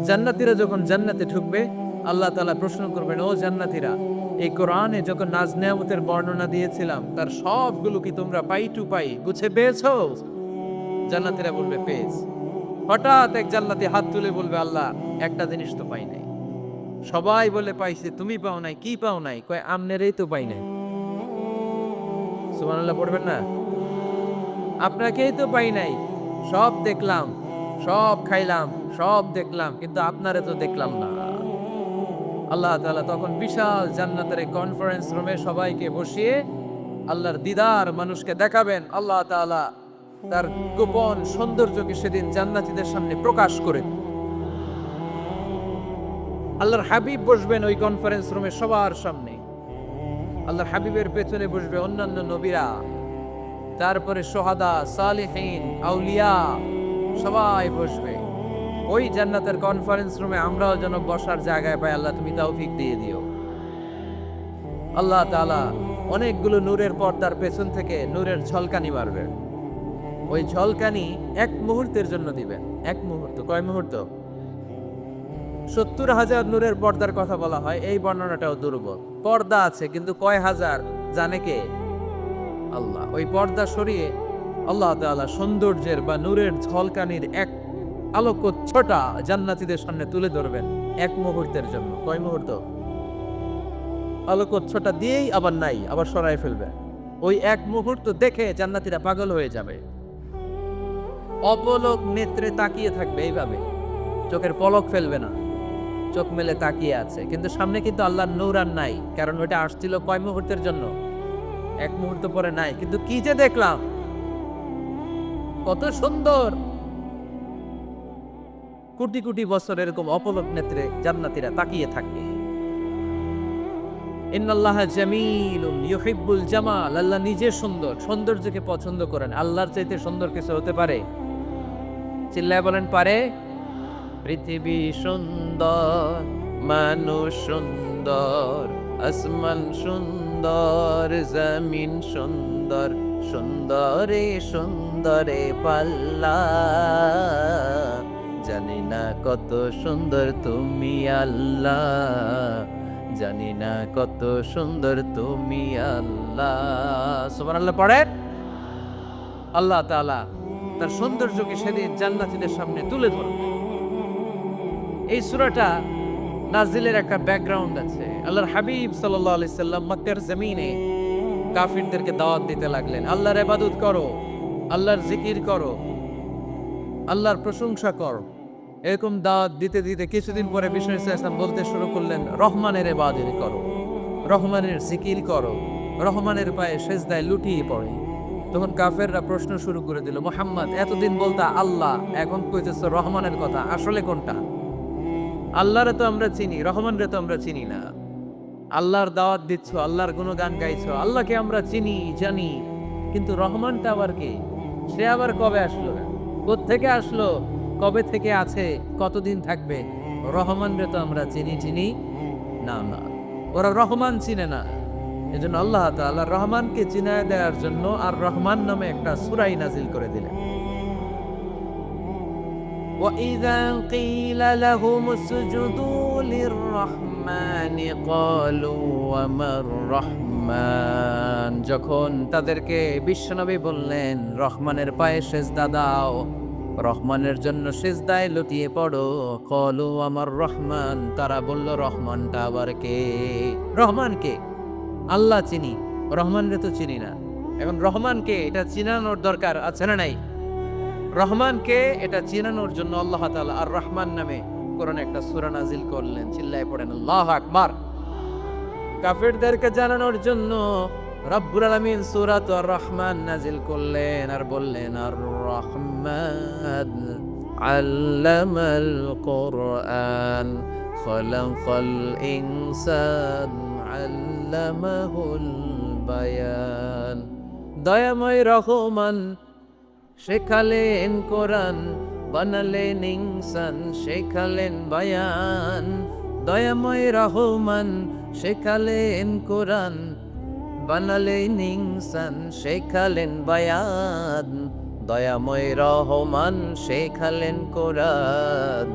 জান্নাতীরা যখন জান্নাতে ঢুকবে, আল্লাহ তাআলা প্রশ্ন করবেন, ও জান্নাতীরা, এই কোরআনে যখন নাজ নেয়ামতের বর্ণনা দিয়েছিলাম তার সবগুলো কি তোমরা পাই টু পাই গুছে পেয়েছো? জান্নাতীরা বলবে পেয়েছি। হঠাৎ এক জান্নাতি হাত তুলে বলবে, আল্লাহ, একটা জিনিস তো পাই নাই। সবাই বলে পাইছে, তুমি পাও নাই। কি পাও নাই? কয়, আমনেরই তো পাই নাই। সুবহানাল্লাহ পড়বেন না? আপনাকেই তো পাই নাই। সব দেখলাম, সব খাইলাম, সব দেখলাম, কিন্তু আপনারে তো দেখলাম না। আল্লাহ তাআলা তখন বিশাল জান্নাতের এই কনফারেন্স রুমে সবাইকে বসিয়ে আল্লাহর দিদার মানুষকে দেখাবেন। আল্লাহ তাআলা তার গোপন সৌন্দর্যকে সেদিন জান্নাতীদের সামনে প্রকাশ করে আল্লাহর হাবিব বসবেন ওই কনফারেন্স রুমে সবার সামনে। আল্লাহর হাবিবের পেছনে বসবে অন্যান্য নবীরা, তারপরে সোহাদা, সালিহিন, আউলিয়া সবাই বসবে। ওই জান্নাতের কনফারেন্স রুমে আমরাও যেন বসার জায়গায় পাই, আল্লাহ তুমি তৌফিক দিয়ে দিও। আল্লাহ তাআলা অনেকগুলো নূরের পর্দার পেছন থেকে নূরের ঝলকানি মারবে। ওই ঝলকানি এক মুহূর্তের জন্য দিবেন। এক মুহূর্ত। কয় মুহূর্ত? 70,000 নূরের পর্দার কথা বলা হয়, এই বর্ণনাটাও দুর্বল। পর্দা আছে কিন্তু কয় হাজার জানে কে? আল্লাহ। ওই পর্দা সরিয়ে আল্লাহ তাআলা সৌন্দর্যের বা নূরের ঝলকানির এক আলোকচ্ছটা জান্নাতীদের সামনে তুলে ধরবেন এক মুহূর্তের জন্য। কয় মুহূর্ত? আলোকচ্ছটা দিয়েই আবার নাই, আবার সরায় ফেলবে। ওই এক মুহূর্ত দেখে জান্নাতীরা পাগল হয়ে যাবে, অপলক নেত্রে তাকিয়ে থাকবে এইভাবে, চোখের পলক ফেলবে না, চোখ মেলে তাকিয়ে আছে। কিন্তু সামনে কিন্তু আল্লাহর নূর আর নাই, কারণ ওটা আসছিল কয় মুহূর্তের জন্য? এক মুহূর্ত পরে নাই। কিন্তু কি যে দেখলাম, কত সুন্দর! কোটি কোটি বছর এরকম অপলক নেত্রে জান্নাতীরা তাকিয়ে থাকবে। ইন্নাল্লাহা জামিলুন ইউহিব্বুল জামাল। আল্লাহ নিজে সুন্দর, সৌন্দর্যকে পছন্দ করেন। আল্লাহর চাইতে সুন্দর কিছু হতে পারে? চিল্লায় বলেন, পারে? পৃথিবী সুন্দর, মানুষ সুন্দর, আসমান সুন্দর, জমিন সুন্দর, সুন্দরে সুন্দরে পাল্লা। জানি না কত সুন্দর তুমি আল্লাহ, জানি না কত সুন্দর তুমি আল্লাহ। সুবহানাল্লাহ পড়েন। আল্লাহ তাআলা তার সৌন্দর্যকে সেদিন জান্নাতীদের সামনে তুলে ধরবেন। এই সূরাটা নাজিলের একটা ব্যাকগ্রাউন্ড আছে। আল্লাহর হাবিব সাল্লাল্লাহু আলাইহি সাল্লাম মক্কার জমিনে কাফিরদেরকে দাওয়াত দিতে লাগলেন, আল্লাহর ইবাদত করো, আল্লাহর জিকির করো, আল্লাহর প্রশংসা করো। এরকম দাওয়াত দিতে দিতে কিছুদিন পরে বিষ্ণু সাল্লাল্লাহু আলাইহি ওয়াসাল্লাম বলতে শুরু করলেন, রহমানের ইবাদত করো, রহমানের জিকির করো, রহমানের পায়ে সেজদায় লুটিয়ে পড়ে। তখন কাফেররা প্রশ্ন শুরু করে দিল, মুহাম্মদ, এতদিন বলতা আল্লাহ, এখন কইতেছো রহমানের কথা, আসলে কোনটা? আল্লাহরে তো আমরা চিনি, রহমানরে তো আমরা চিনি না। আল্লাহর দাওয়াত দিচ্ছ, আল্লাহর গুণগান গাইছো, আল্লাহকে আমরা চিনি জানি, কিন্তু রহমানটা আবার কে? সে আবার কবে আসলো? কোত্থেকে আসলো? কবে থেকে আছে? কতদিন থাকবে? রহমানরে তো আমরা চিনি না। না, ওরা রহমান চিনে না। এজন্য আল্লাহ তাআলা রহমানকে চিনায় দেওয়ার জন্য আর রহমান নামে একটা সূরাই নাজিল করে দিলেন। وَإِذَا قِيلَ لَهُمُ اسْجُدُوا لِلرَّحْمَنِ قَالُوا وَمَا الرَّحْمَنُ। যখন তাদেরকে বিশ্বনবী বললেন, রহমানের পায়ে সেজদা দাও, রহমানের জন্য সেজদায় লুটিয়ে পড়ো, ক্বালু আমার রহমান, তারা বলল, রহমানটা আবার কে? রহমান কে? আল্লাহ চিনি, রহমানরে তো চিনি না। এখন রহমানকে এটা চিনানোর দরকার আছে না নাই? রহমানকে এটা চিনানোর জন্য আল্লাহ তাআলা আর রহমান নামে কোরআনে একটা সূরা নাজিল করলেন। চিল্লায়ে পড়েন আল্লাহু আকবার। কাফেরদেরকে জানানোর জন্য রব্বুল আলামিন সূরাত আর রহমান নাজিল করলেন আর বললেন, আর রহমান আল্লামাল কোরআন খালাকাল ইনসান আল্লামাহুল বায়ান। দয়াময় রহমান শেখালেন কোরআন, বানালেন ইনসান, শেখালেন বায়ান। দয়াময় রহমান শেখালেন কোরআন, বানালেন ইনসান, শেখালেন বায়ান। দয়াময় রহমান শেখালেন কোরআন,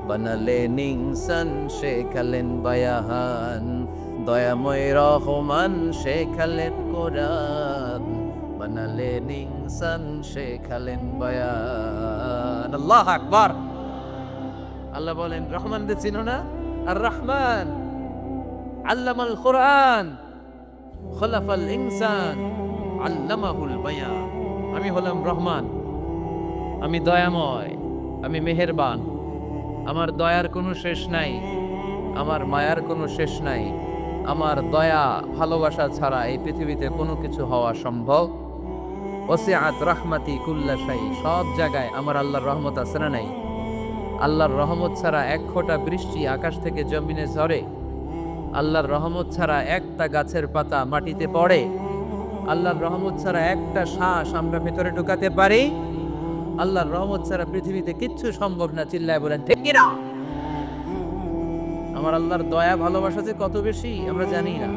বানালেন ইনসান শেখালেন বায়ান, দয়াময় রহমান শেখালেন কোরআন, বানালেন ইনসান শেখালেন বায়ান। আল্লাহু আকবার। আল্লাহ বলেন রহমান রে চিনো না? আর রহমান আল্লামাল কোরআন খলাকাল ইনসান আল্লামাহুল বায়ান। আমি হলাম রহমান, আমি দয়াময়, আমি মেহেরবান। আমার দয়ার কোনো শেষ নাই, আমার মায়ার কোনো শেষ নাই। আমার দয়া ভালোবাসা ছাড়া এই পৃথিবীতে কোনো কিছু হওয়া সম্ভব। ওসিআত রাহমাতি কুল্লা শাই, সব জায়গায় আমার আল্লাহর রহমত আছে না নাই? আল্লাহর রহমত ছাড়া এক ফোঁটা বৃষ্টি আকাশ থেকে জমিনে ঝরে, আল্লাহর রহমত ছাড়া একটা গাছের পাতা মাটিতে পড়ে, আল্লাহর রহমত ছাড়া একটা শ্বাস আমরা ভেতরে ঢুকাতে পারি, আল্লাহর রহমত ছাড়া পৃথিবীতে কিচ্ছু সম্ভব না। চিল্লায় বলেন ঠিক কি না? আমার আল্লাহর দয়া ভালোবাসা যে কত বেশি আমরা জানি না,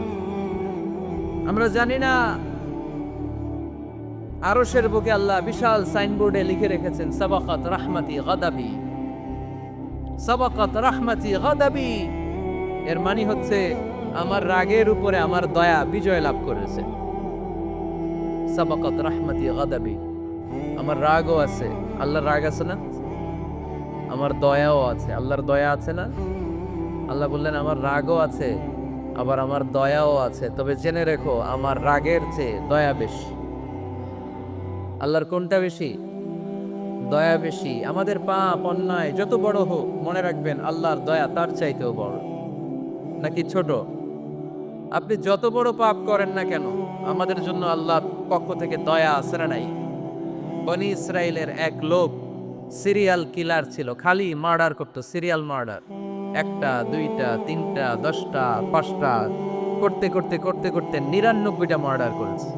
আমরা জানি না। আরশের বুকে আল্লাহ বিশাল সাইনবোর্ডে লিখে রেখেছেন সাবাকাত রাহমাতি গাদাবি, সাবাকাত রাহমাতি গাদাবি। এর মানে হচ্ছে আমার রাগের উপরে আমার দয়া বিজয় লাভ করেছে। সাবাকাত রাহমাতি গাদাবি, আমার রাগও আছে, আল্লাহর রাগ আছে না? আমার দয়াও আছে, আল্লাহর দয়া আছে না? আল্লাহ বললেন আমার রাগও আছে, আবার আমার দয়াও আছে। তবে জেনে রেখো আমার রাগের চেয়ে দয়া বেশি। আল্লাহর কোনটা বেশি? দয়া বেশি। আমাদের পাপ অন্যায় যত বড় হোক, মনে রাখবেন আল্লাহর দয়া তার চাইতেও বড়। নাকি ছোট? আপনি যত বড় পাপ করেন না কেন, আমাদের জন্য আল্লাহর পক্ষ থেকে দয়া আছে না নাই? বনি ইসরায়েলের এক লোক সিরিয়াল কিলার ছিল, খালি মার্ডার করতো, সিরিয়াল মার্ডার। একটা, দুইটা, তিনটা, 10টা, 5টা করতে করতে করতে করতে 99টা মার্ডার করেছে।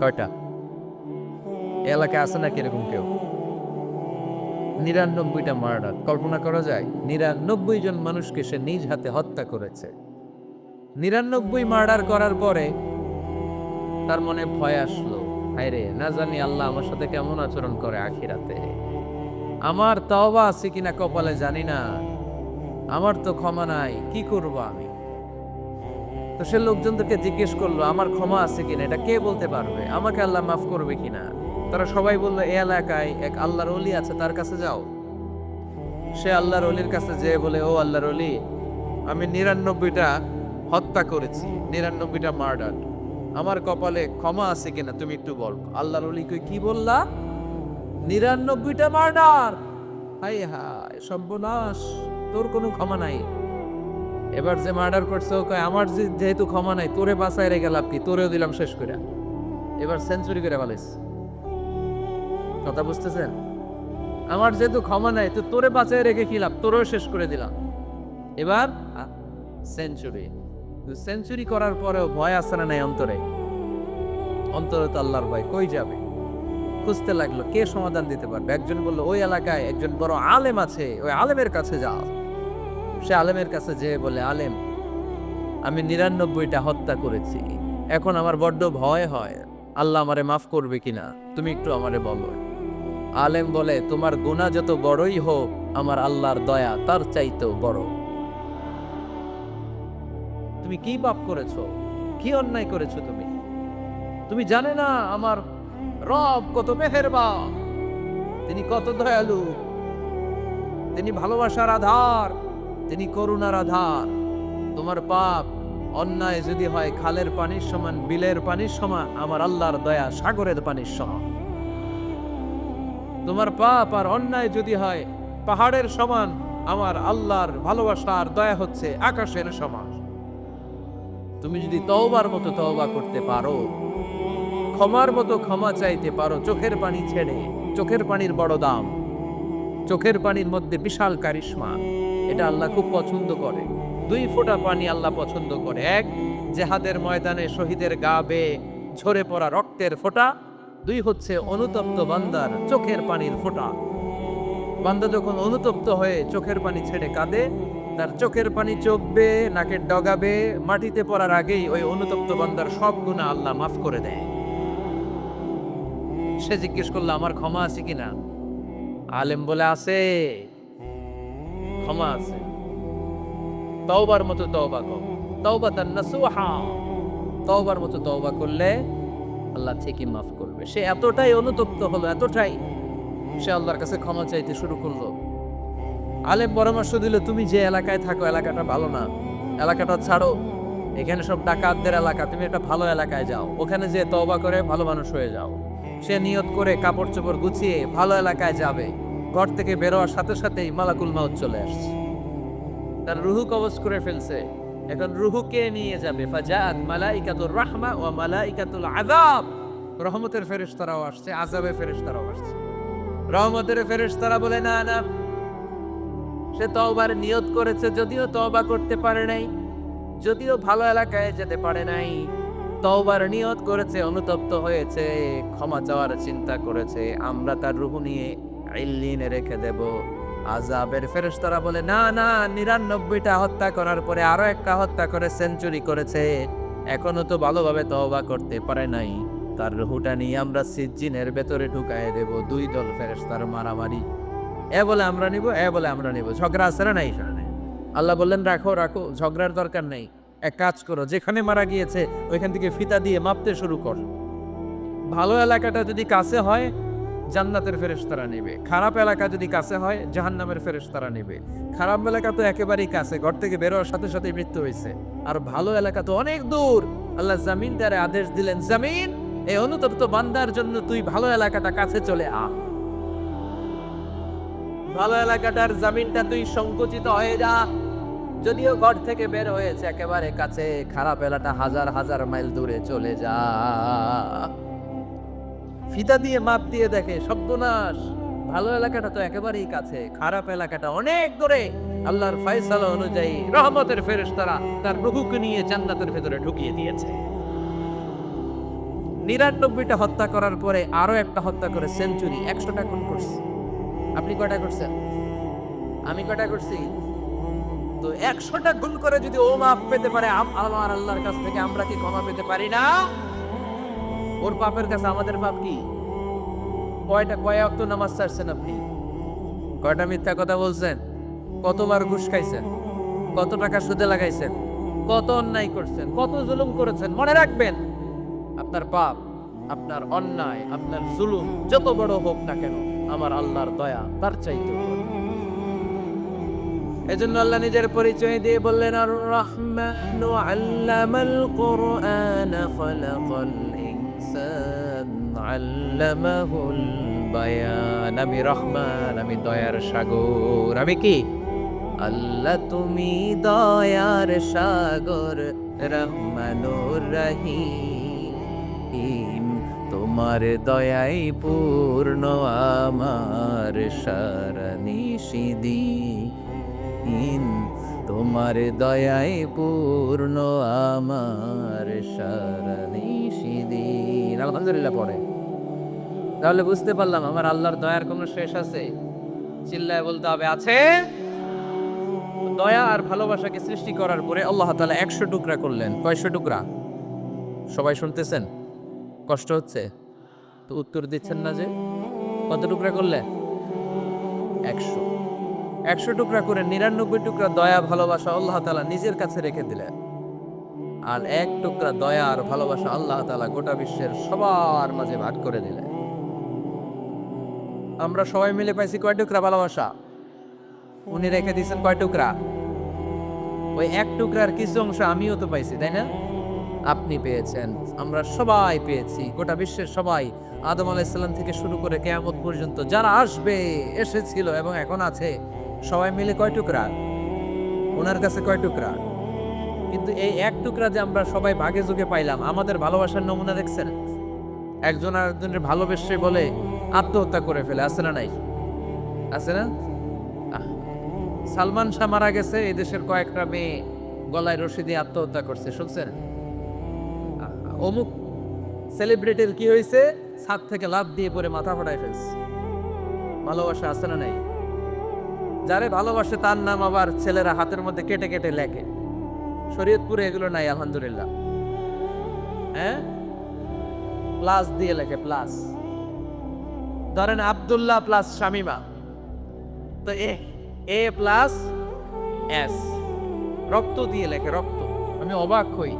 কয়টা? এলাকায় আছে নাকি এরকম কেউ? 99টা মার্ডার। কল্পনা করা যায়? 99 জন মানুষকে সে নিজ হাতে হত্যা করেছে। 99 মার্ডার করার পরে তার মনে ভয় আসলো, হায়রে না জানি আল্লাহ আমার সাথে কেমন আচরণ করে আখিরাতে। আমার তওবা আছে কিনা কপালে জানি না, আমার তো ক্ষমা নাই, কি করব আমি? তো সে লোকজনদেরকে জিজ্ঞেস করলো আমার ক্ষমা আছে কিনা, এটা কে বলতে পারবে? আমাকে আল্লাহ মাফ করবে কিনা? তারা সবাই বললো এই এলাকায় এক আল্লাহর ওলি আছে, তার কাছে যাও। সে আল্লাহর ওলির কাছে যেয়ে বলে, ও আল্লাহর ওলি, আমি 99টা হত্যা করেছি, 99টা মার্ডার, আমার কপালে ক্ষমা আছে কিনা তুমি একটু বল। আল্লাহর ওলি কই, কি বললা? 99টা মার্ডার? হাই হাই সর্বনাশ, তোর কোনো ক্ষমা নাই। এবার যে মার্ডার করছে ও কয় আমার যেহেতু ক্ষমা নাই, তোরে বাঁচায় রেখে লাভ কি, তোরেও দিলাম শেষ করে। এবার সেঞ্চুরি করে ফেলেছে। কথা বুঝতেছেন? আমার যেহেতু ক্ষমা নাই, তো তোরে বাঁচায় রেখে কি লাভ, তোরেও শেষ করে দিলাম। এবার সেঞ্চুরি। সেঞ্চুরি করার পরেও ভয় আসে না নাই অন্তরে? অন্তরে তো আল্লাহর ভয়, কই যাবে? খুঁজতে লাগলো কে সমাধান দিতে পারবে। একজন বলল ওই এলাকায় একজন বড় আলেম আছে, ওই আলেমের কাছে যাও। সে আলেমের কাছে যেয়ে বলে, আলেম আমি 99টা হত্যা করেছি, এখন আমার বড্ড ভয় হয়, আল্লাহ আমারে মাফ করবে কিনা, তুমি একটু আমারে বলো। আলেম বলে, তোমার গুনাহ যত বড়ই হোক, আমার আল্লাহর দয়া তার চাইতেও বড়। তুমি কি পাপ করেছো, কি অন্যায় করেছো তুমি? তুমি জানে না আমার রব কত মেহেরবান, তিনি কত দয়ালু, তিনি ভালোবাসার আধার, তিনি করুণার আধার। তোমার পাপ অন্যায় যদি হয় খালের পানির সমান, বিলের পানির সমান, আমার আল্লাহর দয়া সাগরের পানির সমান। তোমার পাপ আর অন্যায় যদি হয় পাহাড়ের সমান, আমার আল্লাহর ভালোবাসা আর দয়া হচ্ছে আকাশের সমান। তুমি যদি তওবার মতো তওবা করতে পারো, ক্ষমার মতো ক্ষমা চাইতে পারো, চোখের পানি ছেড়ে, চোখের পানির বড় দাম, চোখের পানির মধ্যে বিশাল কারিশমা, এটা আল্লাহ খুব পছন্দ করে। 2 ফোঁটা পানি আল্লাহ পছন্দ করে। এক, জেহাদের ময়দানে শহীদের গা বেয়ে ঝরে পড়া রক্তের ফোঁটা। 2 হচ্ছে অনুতপ্ত বান্দার চোখের পানির ফোঁটা। বান্দা যখন অনুতপ্ত হয়ে চোখের পানি ছেড়ে কাঁদে, তার চোখের পানি চোখ বেয়ে নাকের ডগা বেয়ে মাটিতে পড়ার আগেই ওই অনুতপ্ত বান্দার সব গুনাহ আল্লাহ মাফ করে দেয়। সে জিজ্ঞেস করলো আমার ক্ষমা আছে কিনা? আলেম বলে আছে। ক্ষমা আছে। তওবার মতো তওবা কর, তাওবাতান নাসুহা। তওবার মতো তওবা করলে আল্লাহ ঠিকই মাফ করবে। সে এতটাই অনুতপ্ত হলো, এতটাই সে আল্লাহর কাছে ক্ষমা চাইতে শুরু করলো। আলেম পরামর্শ দিল, তুমি যে এলাকায় থাকো এলাকাটা ভালো না, এলাকাটা ছাড়ো, এখানে সব ডাকাতদের এলাকা, তুমি একটা ভালো এলাকায় যাও, ওখানে যে তওবা করে ভালো মানুষ হয়ে যাও। সে নিয়ত করে কাপড় চোপড় গুছিয়ে ভালো এলাকায় যাবে। ঘর থেকে বেরোয়ার সাথে সাথেই মালাকুল মাউত চলে আসছে, তার রুহু কবজ করে ফেলছে। এখন রুহুকে নিয়ে যাবে। ফাজাআত মালাইকাতুর রাহমা ওয়া মালাইকাতুল আযাব। রহমতের ফেরেশতারাও আসছে, আযাবের ফেরেশতারাও আসছে। রহমতের ফেরেশতারা বলে, না না, সে তওবার নিয়ত করেছে, যদিও তওবা করতে পারে নাই, যদিও ভালো এলাকায় যেতে পারে নাই, তওবার নিয়ত করেছে, অনুতপ্ত হয়েছে, ক্ষমা চাওয়ার চিন্তা করেছে, আমরা তার রূহ নিয়ে ইল্লিনে রেখে দেব। আযাবের ফেরেশতারা বলে, না না, ৯৯টা হত্যা করার পরে আরো একটা হত্যা করে সেঞ্চুরি করেছে, এখনো তো ভালোভাবে তওবা করতে পারে নাই, তার রূহটা নিয়ে আমরা সিজ্জিনের ভেতরে ঢুকায় দেব। দুই দল ফেরেশতার মারামারি, এ বলে আমরা নিব, এ বলে আমরা নিব, ঝগড়া আছে না নাই? আল্লাহ বললেন, রাখো রাখো, ঝগড়ার দরকার নেই। এক কাজ করো, যেখানে মারা গিয়েছে ওইখান থেকে ফিতা দিয়ে মাপতে শুরু কর। ভালো এলাকাটা যদি কাছে হয় জান্নাতের ফেরেশতারা নেবে, খারাপ এলাকা যদি কাছে হয় জাহান্নামের ফেরেশতারা নেবে। খারাপ এলাকা তো একেবারেই কাছে, ঘর থেকে বেরোয়ার সাথে সাথে মৃত্যু হয়েছে। আর ভালো এলাকা তো অনেক দূর। আল্লাহ জামিন তারে আদেশ দিলেন, জামিন, এই অনুতপ্ত বান্দার জন্য তুই ভালো এলাকাটা কাছে চলে আ। ভালো এলাকাটার জামিনটা তুই সংকুচিত হয়ে যা। যদিও ঘর থেকে বের হয়েছে একেবারে কাছে, খারাপ এলাকা হাজার হাজার মাইল দূরে চলে যা। ফিতা দিয়ে মাপ দিয়ে দেখে, সর্বনাশ, ভালো এলাকাটা তো একেবারেই কাছে, খারাপ এলাকাটা অনেক দূরে। আল্লাহর ফয়সালা অনুযায়ী রহমতের ফেরেশতারা তার রূহকে নিয়ে জান্নাতের ভেতরে ঢুকিয়ে দিয়েছে। ৯৯টা হত্যা করার পরে আরো একটা হত্যা করে সেঞ্চুরি, ১০০টা খুন করছে। আপনি কয়টা করছেন? আমি কয়টা করছি? তো ১০০টা গুণ করে যদি ও মাফ পেতে পারে আমার আল্লাহর কাছ থেকে, আমরা কি ক্ষমা পেতে পারি না? ওর পাপের কাছে আমাদের পাপ কি? কয় ওয়াক্ত নামাজ ছাড়ছেন আপনি? কয়টা মিথ্যা কথা বলছেন? কতবার ঘুষ খাইছেন? কত টাকা সুদে লাগাইছেন? কত অন্যায় করছেন? কত জুলুম করেছেন? মনে রাখবেন, আপনার পাপ, আপনার অন্যায়, আপনার জুলুম যত বড় হোক না কেন, আমার আল্লাহর দয়া তার চাইতে বড়। এজন্য আল্লাহ নিজের পরিচয় দিয়ে বললেন, আর রহমানু আল্লামাল কুরআন খালাকাল ইনসান আল্লামাহুল বায়ান। আমি রহমান, আমি দয়ার সাগর। আমি কি? আল্লাহ তুমি দয়ার সাগর, রহমানুর রহিম। তোমার দয়াই পূর্ণ আমার সারা নিশিদিন, তোমার দয়াই পূর্ণ আমার সারা নিশিদিন। আলহামদুলিল্লাহ পড়ে। তাহলে বুঝতে পারলাম আমার আল্লাহর দয়ার কোনো শেষ আছে? চিল্লায় বলতে হবে, আছে। দয়া আর ভালোবাসাকে সৃষ্টি করার পরে আল্লাহ তাআলা ১০০ টুকরা করলেন। কয়শো টুকরা? সবাই শুনতেছেন? কষ্ট হচ্ছে তো উত্তর দিচ্ছেন না যে? কত টুকরা করলেন? ১০০। ১০০ টুকরা করে ৯৯ টুকরা দয়া ভালোবাসা আল্লাহ তাআলা নিজের কাছে রেখে দিলেন। আর ১ টুকরা দয়া আর ভালোবাসা আল্লাহ তাআলা গোটা বিশ্বের সবার মাঝে ভাগ করে দিলেন। আমরা সবাই মিলে পাইছি কয় টুকরা ভালোবাসা? উনি রেখে দিয়েছেন কয় টুকরা? ওই ১ টুকরার কিছু অংশ আমিও তো পাইছি, তাই না? আপনি পেয়েছেন, আমরা সবাই পেয়েছি, গোটা বিশ্বের সবাই, আদম আলাইহিস সালাম থেকে শুরু করে কিয়ামত পর্যন্ত যারা আসবে, এসেছিল এবং এখন আছে, সবাই মিলে কয় টুকরা? ওনার কাছে কয় টুকরা? কিন্তু এই ১ টুকরা যে আমরা সবাই ভাগে যোগে পাইলাম, আমাদের ভালোবাসার নমুনা দেখছেন? একজন আরেকজনের ভালোবেসে বলে আত্মহত্যা করে ফেলে, আছে না নাই? আছে না? সালমান শাহ মারা গেছে, এই দেশের কয়েকটা মেয়ে গলায় রশি দিয়ে আত্মহত্যা করছে, শুনছেন? অমুক সেলিব্রিটির কি হয়েছে, ছাদ থেকে লাফ দিয়ে পরে মাথা ফাটায় ফেলছে। ভালোবাসা আছে না নাই? যারে ভালোবাসে তার নাম আবার ছেলেরা হাতের মধ্যে কেটে কেটে লেখে। শরীয়তপুরে এগুলো নাই, আলহামদুলিল্লাহ। হ্যাঁ, প্লাস দিয়ে লেখে, প্লাস। ধরেন আব্দুল্লাহ প্লাস শামিমা, তো এ প্লাস এস, রক্ত দিয়ে লেখে, রক্ত। আমি অবাক হই